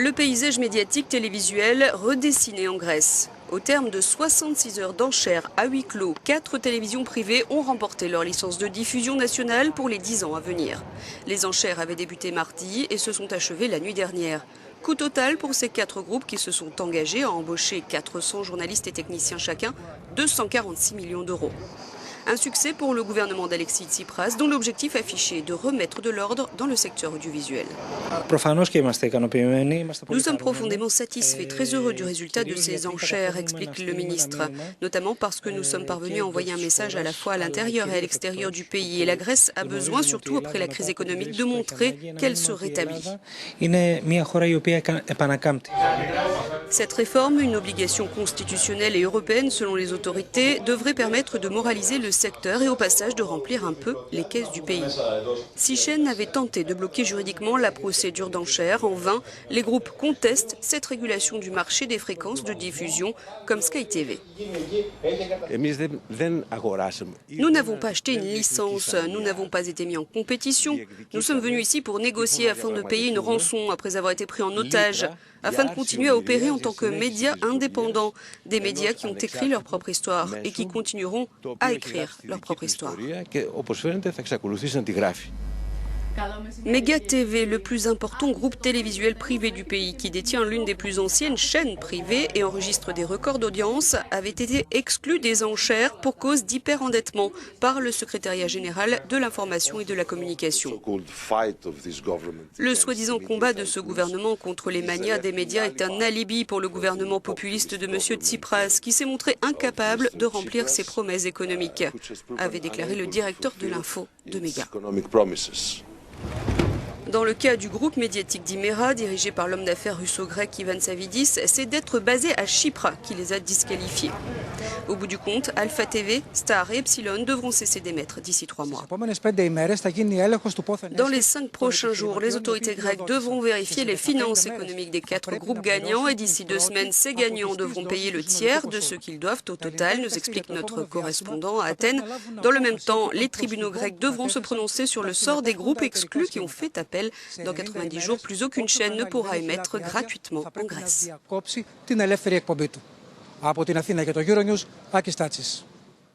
Le paysage médiatique télévisuel redessiné en Grèce. Au terme de 66 heures d'enchères à huis clos, 4 télévisions privées ont remporté leur licence de diffusion nationale pour les 10 ans à venir. Les enchères avaient débuté mardi et se sont achevées la nuit dernière. Coût total pour ces 4 groupes qui se sont engagés à embaucher 400 journalistes et techniciens chacun, 246 millions d'euros. Un succès pour le gouvernement d'Alexis Tsipras, dont l'objectif affiché est de remettre de l'ordre dans le secteur audiovisuel. Nous sommes profondément satisfaits, très heureux du résultat de ces enchères, explique le ministre, notamment parce que nous sommes parvenus à envoyer un message à la fois à l'intérieur et à l'extérieur du pays. Et la Grèce a besoin, surtout après la crise économique, de montrer qu'elle se rétablit. Cette réforme, une obligation constitutionnelle et européenne selon les autorités, devrait permettre de moraliser le secteur et au passage de remplir un peu les caisses du pays. 6 chaînes avaient tenté de bloquer juridiquement la procédure d'enchères. En vain, les groupes contestent cette régulation du marché des fréquences de diffusion comme Sky TV. Nous n'avons pas acheté une licence, nous n'avons pas été mis en compétition. Nous sommes venus ici pour négocier afin de payer une rançon après avoir été pris en otage, afin de continuer à opérer en tant que médias indépendants, des médias qui ont écrit leur propre histoire et qui continueront à écrire leur propre histoire. Mega TV, le plus important groupe télévisuel privé du pays, qui détient l'une des plus anciennes chaînes privées et enregistre des records d'audience, avait été exclu des enchères pour cause d'hyperendettement par le secrétariat général de l'information et de la communication. Le soi-disant combat de ce gouvernement contre les manias des médias est un alibi pour le gouvernement populiste de M. Tsipras, qui s'est montré incapable de remplir ses promesses économiques, avait déclaré le directeur de l'info de Mega. Dans le cas du groupe médiatique d'Imera, dirigé par l'homme d'affaires russo-grec Ivan Savidis, c'est d'être basé à Chypre qui les a disqualifiés. Au bout du compte, Alpha TV, Star et Epsilon devront cesser d'émettre d'ici 3 mois. Dans les 5 prochains jours, les autorités grecques devront vérifier les finances économiques des 4 groupes gagnants et d'ici 2 semaines, ces gagnants devront payer le tiers de ce qu'ils doivent au total, nous explique notre correspondant à Athènes. Dans le même temps, les tribunaux grecs devront se prononcer sur le sort des groupes exclus qui ont fait appel. Dans 90 jours, plus aucune chaîne ne pourra émettre gratuitement en Grèce. Από την Αθήνα και το Euronews, Άκης Τάτσης.